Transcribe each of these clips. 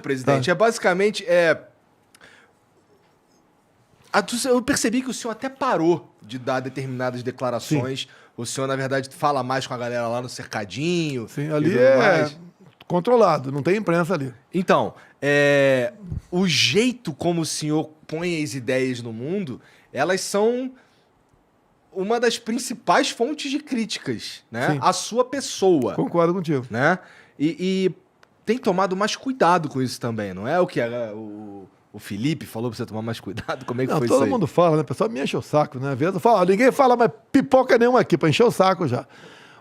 presidente. É basicamente... Eu percebi que o senhor até parou de dar determinadas declarações. Sim. O senhor, na verdade, fala mais com a galera lá no cercadinho. Sim, ali é controlado, não tem imprensa ali. Então, o jeito como o senhor põe as ideias no mundo, elas são uma das principais fontes de críticas, né? A sua pessoa. Concordo contigo. Né? E tem tomado mais cuidado com isso também, não é? O que o Felipe falou pra você tomar mais cuidado? Como é que foi isso aí? Todo mundo fala, né? O pessoal me enche o saco, né? Às vezes eu falo, ninguém fala mais pipoca nenhuma aqui, pra encher o saco já.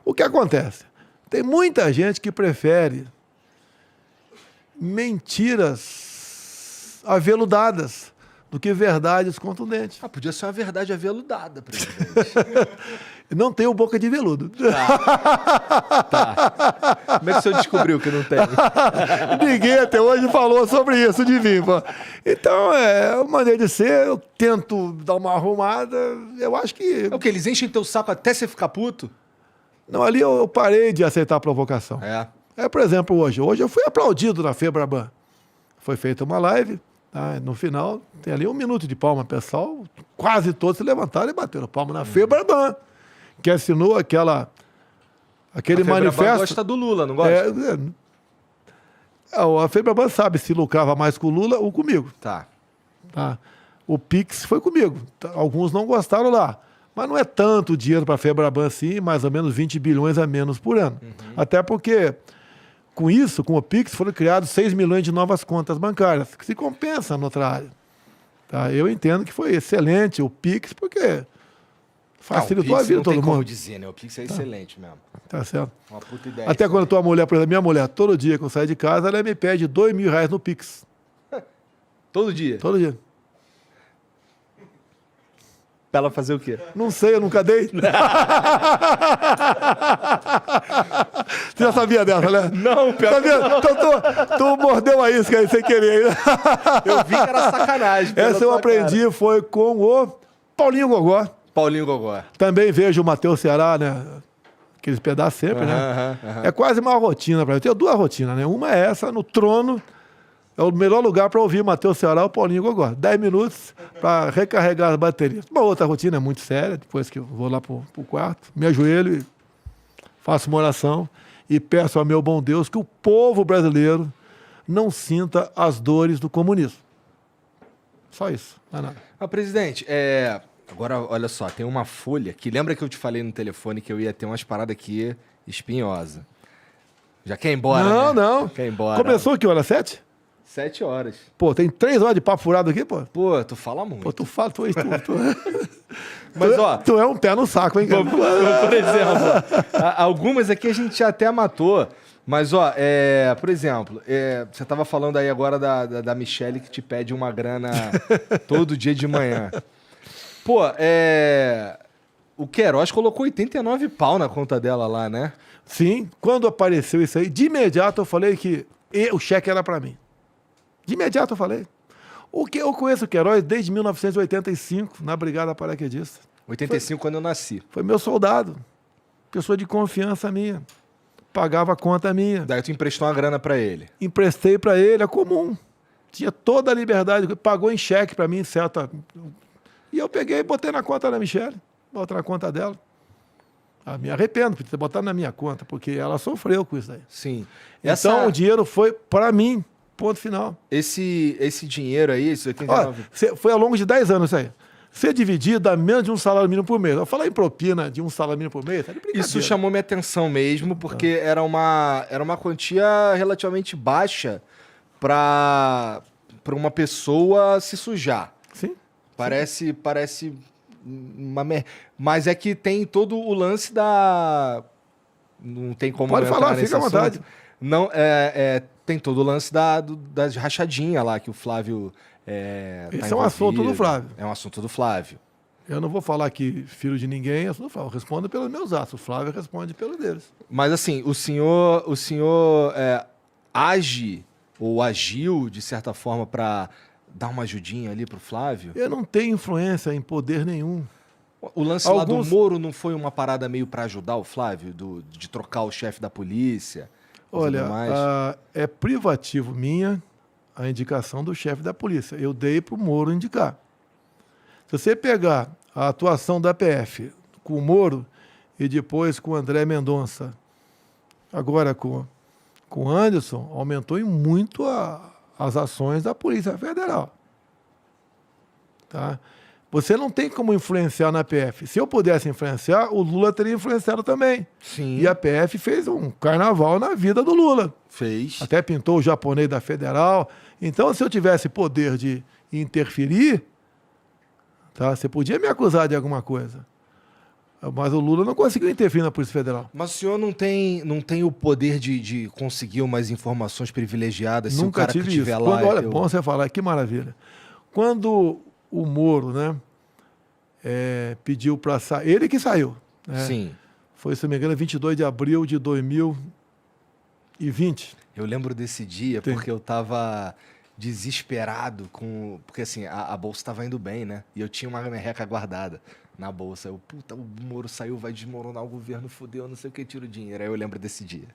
O que acontece? Tem muita gente que prefere mentiras aveludadas do que verdades contundentes. Podia ser uma verdade aveludada, presidente. Não tenho boca de veludo. Tá. Como é que o senhor descobriu que não tem? Ninguém até hoje falou sobre isso de mim. Pô. Então, é uma maneira de ser, eu tento dar uma arrumada, eu acho que... É o que, eles enchem teu saco até você ficar puto? Não, ali eu parei de aceitar a provocação. Por exemplo, hoje eu fui aplaudido na Febraban. Foi feita uma live, tá? No final, tem ali 1 minuto de palma, pessoal, quase todos se levantaram e bateram palma na Febraban, que assinou aquele manifesto. A gosta do Lula, não gosta? A Febraban sabe se lucrava mais com o Lula ou comigo. Tá. O Pix foi comigo. Alguns não gostaram lá. Mas não é tanto dinheiro para a Febraban assim, mais ou menos 20 bilhões a menos por ano. Até porque, com isso, com o Pix, foram criados 6 milhões de novas contas bancárias, que se compensa na outra área. Tá? Eu entendo que foi excelente o Pix, porque facilitou a vida de todo mundo. Como dizer, né? O Pix é excelente mesmo. Tá certo. Uma puta ideia. Até quando tua mulher, por exemplo, minha mulher, todo dia que eu saio de casa, ela me pede R$2.000 no Pix. Todo dia? Todo dia. Pra ela fazer o quê? Não sei, eu nunca dei. Você já sabia dessa, né? Não, sabia? Não. Então tu mordeu a isca aí sem querer. Eu vi que era sacanagem. Essa eu aprendi, foi com o Paulinho Gogó. Paulinho Gogó. Também vejo o Matheus Ceará, né? Aqueles pedaços sempre, né? É quase uma rotina pra mim. Eu tenho 2 rotinas, né? Uma é essa, no trono. É o melhor lugar para ouvir Matheus Ceará ou Paulinho Gogó. 10 minutos para recarregar as baterias. Uma outra rotina é muito séria, depois que eu vou lá pro quarto, me ajoelho e faço uma oração e peço ao meu bom Deus que o povo brasileiro não sinta as dores do comunismo. Só isso, não é nada. Presidente, agora olha só, tem uma folha que lembra que eu te falei no telefone que eu ia ter umas paradas aqui espinhosas. Já quer ir embora, Não, né? não. Quer ir embora. Começou que hora? 7? 7 horas. Pô, tem 3 horas de papo furado aqui, pô? Pô, tu fala muito. Pô, tu fala, Mas, ó... Tu é um pé no saco, hein, cara? Por exemplo, algumas aqui a gente já até matou, mas, ó, por exemplo, você tava falando aí agora da Michelle que te pede uma grana todo dia de manhã. Pô, o Queiroz colocou 89 pau na conta dela lá, né? Sim, quando apareceu isso aí, de imediato eu falei que o cheque era pra mim. De imediato eu falei. Eu conheço o Queiroz desde 1985, na Brigada Paraquedista. 85, quando eu nasci. Foi meu soldado. Pessoa de confiança minha. Pagava a conta minha. Daí tu emprestou uma grana pra ele. Emprestei pra ele, é comum. Tinha toda a liberdade. Pagou em cheque pra mim, certa. E eu peguei e botei na conta da Michelle. Botei na conta dela. Me arrependo por ter botado na minha conta, porque ela sofreu com isso aí. Sim. Então o dinheiro foi pra mim. Ponto final. Esse dinheiro aí, esse 89... foi ao longo de 10 anos isso aí. Ser dividido dá menos de um salário mínimo por mês. Eu falar em propina de um salário mínimo por mês, isso chamou minha atenção mesmo, porque era uma quantia relativamente baixa para uma pessoa se sujar. Sim. Parece uma... Mas é que tem todo o lance da... Não tem como Pode falar, fica à vontade. Não, tem todo o lance das rachadinhas lá que o Flávio Esse é um assunto do Flávio. É um assunto do Flávio. Eu não vou falar que filho de ninguém é assunto do Flávio. Eu respondo pelos meus atos. O Flávio responde pelos deles. Mas assim, o senhor age ou agiu de certa forma para dar uma ajudinha ali pro Flávio? Eu não tenho influência em poder nenhum. O lance lá do Moro não foi uma parada meio para ajudar o Flávio, de trocar o chefe da polícia? Olha, é privativo minha a indicação do chefe da polícia. Eu dei para o Moro indicar. Se você pegar a atuação da PF com o Moro e depois com o André Mendonça, agora com o Anderson, aumentou em muito as ações da Polícia Federal. Tá? Você não tem como influenciar na PF. Se eu pudesse influenciar, o Lula teria influenciado também. Sim. E a PF fez um carnaval na vida do Lula. Fez. Até pintou o japonês da Federal. Então, se eu tivesse poder de interferir, tá, você podia me acusar de alguma coisa. Mas o Lula não conseguiu interferir na Polícia Federal. Mas o senhor não tem o poder de conseguir umas informações privilegiadas se o cara que estiver lá... Olha, bom você falar, que maravilha. Quando o Moro, né, pediu para sair... Ele que saiu. Né? Sim. Foi, se não me engano, 22 de abril de 2020. Eu lembro desse dia porque eu tava desesperado porque assim, a bolsa estava indo bem, né? E eu tinha uma merreca guardada na bolsa. Eu, puta, o Moro saiu, vai desmoronar o governo, fudeu, não sei o que, tira o dinheiro. Aí eu lembro desse dia.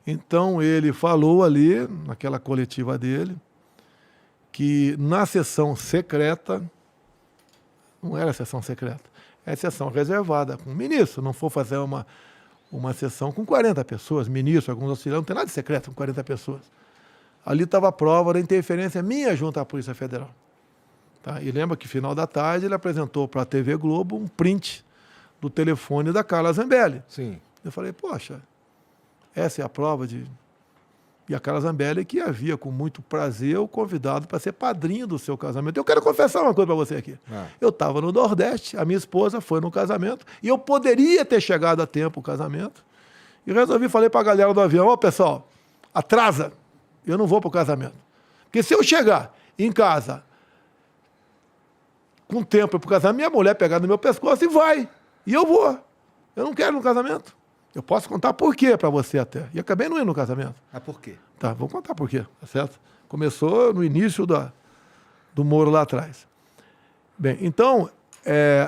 Então ele falou ali, naquela coletiva dele, que na sessão secreta, não era sessão secreta, é sessão reservada com o ministro, não for fazer uma sessão com 40 pessoas, ministro, alguns auxiliares, não tem nada de secreto com 40 pessoas. Ali estava a prova da interferência minha junto à Polícia Federal. Tá? E lembra que, final da tarde, ele apresentou para a TV Globo um print do telefone da Carla Zambelli. Sim. Eu falei, poxa, essa é a prova de... E a Carla Zambelli que havia, com muito prazer, o convidado para ser padrinho do seu casamento. Eu quero confessar uma coisa para você aqui. Eu estava no Nordeste, a minha esposa foi no casamento, e eu poderia ter chegado a tempo o casamento, e falei para a galera do avião, pessoal, atrasa, eu não vou para o casamento. Porque se eu chegar em casa com tempo para o casamento, minha mulher pegar no meu pescoço e vai. E eu vou. Eu não quero ir no casamento. Eu posso contar por quê para você até. E acabei não indo no casamento. Ah, por quê? Tá, vou contar por quê, tá certo? Começou no início do Moro lá atrás. Bem, então,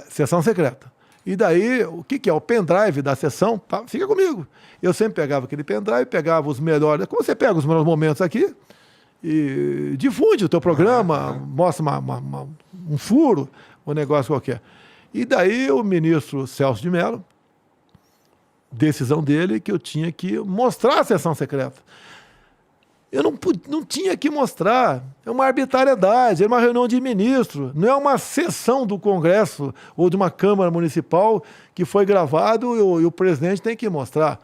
sessão secreta. E daí, o que é? O pendrive da sessão, tá? Fica comigo. Eu sempre pegava aquele pendrive, pegava os melhores... Como você pega os melhores momentos aqui e difunde o teu programa, mostra um furo, um negócio qualquer. E daí o ministro Celso de Mello, decisão dele, que eu tinha que mostrar a sessão secreta. Eu não tinha que mostrar. É uma arbitrariedade, é uma reunião de ministro, não é uma sessão do Congresso ou de uma Câmara Municipal que foi gravado e o presidente tem que mostrar.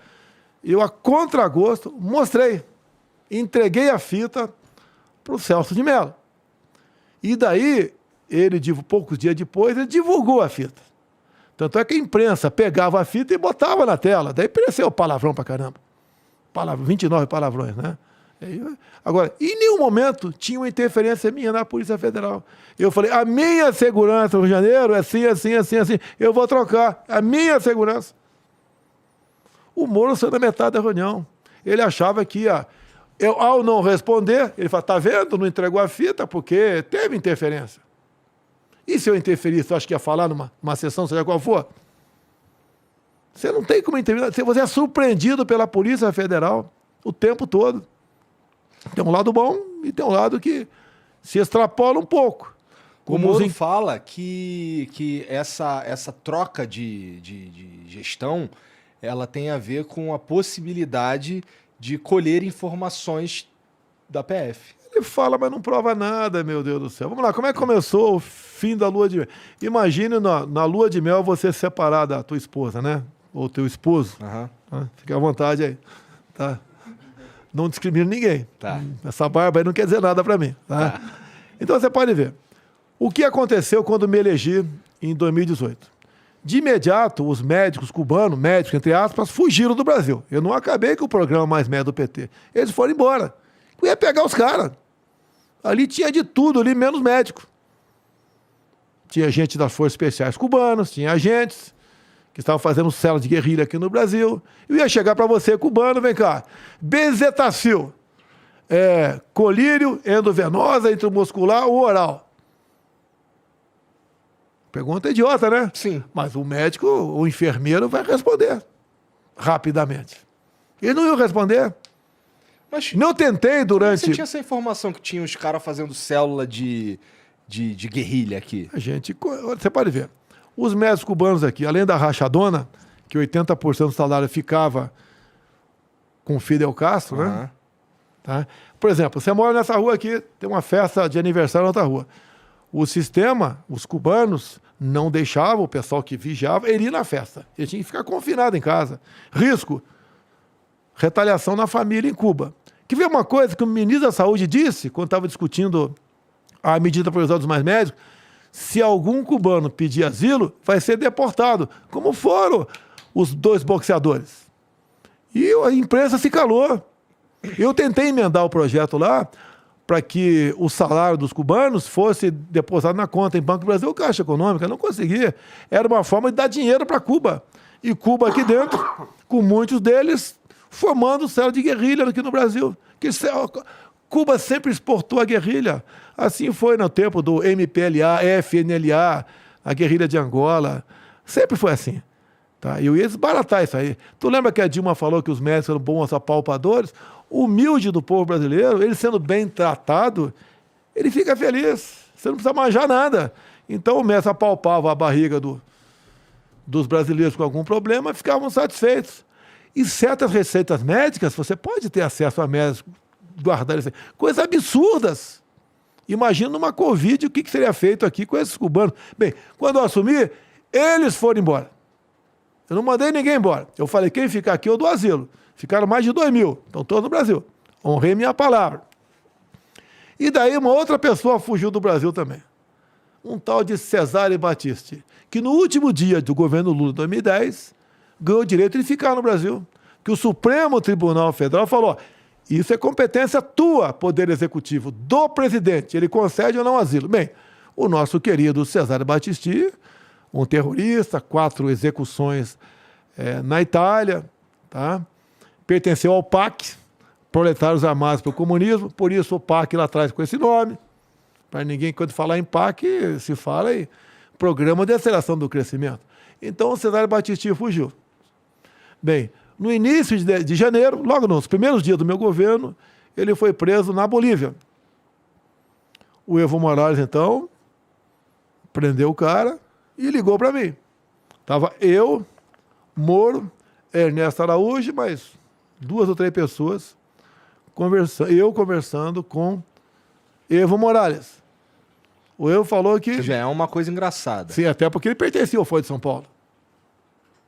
Eu, a contragosto, mostrei. Entreguei a fita para o Celso de Mello. E daí, poucos dias depois, ele divulgou a fita. Tanto é que a imprensa pegava a fita e botava na tela. Daí apareceu palavrão pra caramba. 29 palavrões, né? Agora, em nenhum momento tinha uma interferência minha na Polícia Federal. Eu falei, a minha segurança no Rio de Janeiro é assim, assim, assim, assim. Eu vou trocar a minha segurança. O Moro saiu na metade da reunião. Ele achava que ao não responder, ele falou, tá vendo? Não entregou a fita porque teve interferência. E se eu interferisse, eu acho que ia falar numa sessão, seja qual for? Você não tem como intervir. Você é surpreendido pela Polícia Federal o tempo todo. Tem um lado bom e tem um lado que se extrapola um pouco. O Moro fala que essa troca de gestão, ela tem a ver com a possibilidade de colher informações da PF. Ele fala, mas não prova nada, meu Deus do céu. Vamos lá, como é que começou o fim da lua de mel? Imagine na lua de mel você separar da tua esposa, né? Ou teu esposo. Tá? Fique à vontade aí. Tá? Não discrimina ninguém. Tá. Essa barba aí não quer dizer nada para mim. Tá? Então você pode ver. O que aconteceu quando me elegi em 2018? De imediato, os médicos cubanos, médicos entre aspas, fugiram do Brasil. Eu não acabei com o programa Mais Médio do PT. Eles foram embora. Eu ia pegar os caras. Ali tinha de tudo, ali menos médico. Tinha gente das Forças Especiais cubanas, tinha agentes que estavam fazendo célula de guerrilha aqui no Brasil. Eu ia chegar para você, cubano, vem cá. Bezetacil, colírio, endovenosa, intramuscular ou oral? Pergunta idiota, né? Sim. Mas o médico, o enfermeiro vai responder rapidamente. Ele não ia responder. Mas Não tentei durante... você tinha essa informação que tinha os caras fazendo célula de guerrilha aqui? Você pode ver. Os médicos cubanos aqui, além da rachadona, que 80% do salário ficava com Fidel Castro, né? Tá? Por exemplo, você mora nessa rua aqui, tem uma festa de aniversário na outra rua. O sistema, os cubanos, não deixavam o pessoal que vigiava ir na festa. Ele tinha que ficar confinado em casa. Risco, retaliação na família em Cuba. Que veio uma coisa que o ministro da Saúde disse, quando estava discutindo a medida provisória dos mais médicos, se algum cubano pedir asilo, vai ser deportado, como foram os 2 boxeadores. E a imprensa se calou. Eu tentei emendar o projeto lá para que o salário dos cubanos fosse depositado na conta em Banco do Brasil ou Caixa Econômica. Não conseguia. Era uma forma de dar dinheiro para Cuba. E Cuba aqui dentro, com muitos deles, formando célula de guerrilha aqui no Brasil. Cuba sempre exportou a guerrilha. Assim foi no tempo do MPLA, FNLA, a guerrilha de Angola. Sempre foi assim. Tá? E eu ia desbaratar isso aí. Tu lembra que a Dilma falou que os médicos eram bons apalpadores? O humilde do povo brasileiro, ele sendo bem tratado, ele fica feliz. Você não precisa manjar nada. Então o médico apalpava a barriga dos brasileiros com algum problema e ficavam satisfeitos. E certas receitas médicas, você pode ter acesso a médicos, guardar isso aí. Coisas absurdas. Imagina numa Covid o que seria feito aqui com esses cubanos. Bem, quando eu assumi, eles foram embora. Eu não mandei ninguém embora. Eu falei, quem ficar aqui eu dou asilo. Ficaram mais de 2.000. Estão todos no Brasil. Honrei minha palavra. E daí uma outra pessoa fugiu do Brasil também. Um tal de Cesare Battisti, que no último dia do governo Lula, 2010, ganhou o direito de ficar no Brasil. Que o Supremo Tribunal Federal falou, isso é competência tua, Poder Executivo, do presidente. Ele concede ou não asilo. Bem, o nosso querido Cesare Battisti, um terrorista, 4 execuções na Itália, tá? Pertenceu ao PAC, Proletários Armados pelo Comunismo, por isso o PAC lá atrás com esse nome. Para ninguém, quando falar em PAC, se fala em Programa de Aceleração do Crescimento. Então o Cesare Battisti fugiu. Bem, no início de janeiro, logo nos primeiros dias do meu governo, ele foi preso na Bolívia. O Evo Morales, então, prendeu o cara e ligou para mim. Estava eu, Moro, Ernesto Araújo, mas 2 ou 3 pessoas conversando com Evo Morales. O Evo falou que... Já é uma coisa engraçada. Sim, até porque ele pertencia ao Folha de São Paulo.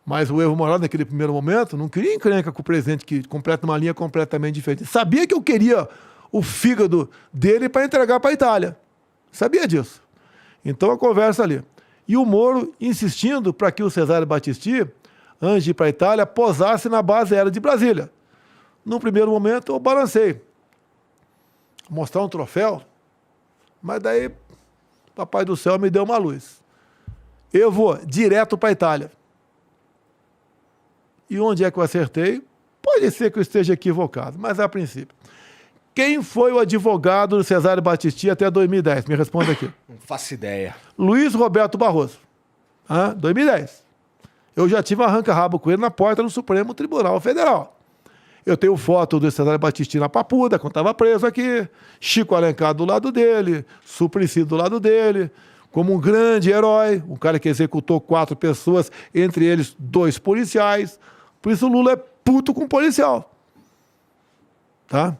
Mas o Evo Morales, naquele primeiro momento, não queria encrenca com o presidente que completa uma linha completamente diferente. Sabia que eu queria o fígado dele para entregar para a Itália. Sabia disso. Então a conversa ali. E o Moro insistindo para que o Cesare Battisti, antes de ir para a Itália, posasse na base aérea de Brasília. No primeiro momento, eu balancei. Mostrar um troféu. Mas daí, Papai do Céu me deu uma luz. Eu vou direto para a Itália. E onde é que eu acertei? Pode ser que eu esteja equivocado, mas a princípio. Quem foi o advogado do Cesare Battisti até 2010? Me responda aqui. Não faço ideia. Luiz Roberto Barroso. 2010. Eu já tive um arranca-rabo com ele na porta do Supremo Tribunal Federal. Eu tenho foto do Cesare Battisti na Papuda, quando estava preso aqui. Chico Alencar do lado dele. Suplicy do lado dele. Como um grande herói. Um cara que executou 4 pessoas, entre eles 2 policiais. Por isso o Lula é puto com policial. Tá?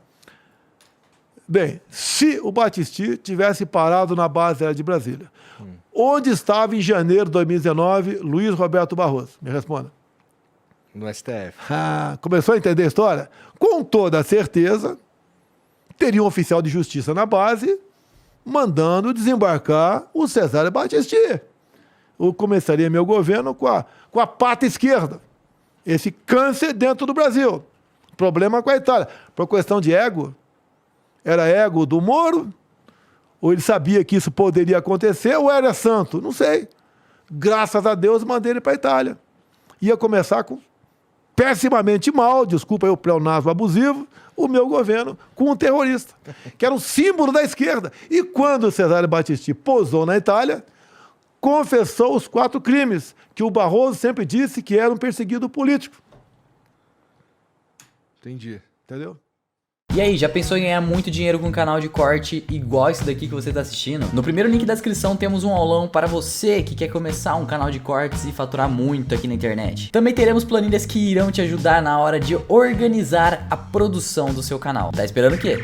Bem, se o Battisti tivesse parado na base aérea de Brasília, onde estava em janeiro de 2019 Luiz Roberto Barroso? Me responda. No STF. Começou a entender a história? Com toda certeza, teria um oficial de justiça na base mandando desembarcar o Cesare Battisti. Eu começaria meu governo com a pata esquerda. Esse câncer dentro do Brasil. Problema com a Itália. Por questão de ego, era ego do Moro? Ou ele sabia que isso poderia acontecer? Ou era santo? Não sei. Graças a Deus, mandei ele para a Itália. Ia começar com pessimamente mal, desculpa aí o pleonasmo abusivo, o meu governo com um terrorista, que era um símbolo da esquerda. E quando o Cesare Battisti pousou na Itália, confessou os 4 crimes que o Barroso sempre disse que era um perseguido político. Entendi. Entendeu? E aí, já pensou em ganhar muito dinheiro com um canal de corte igual esse daqui que você está assistindo? No primeiro link da descrição temos um aulão para você que quer começar um canal de cortes e faturar muito aqui na internet. Também teremos planilhas que irão te ajudar na hora de organizar a produção do seu canal. Tá esperando o quê?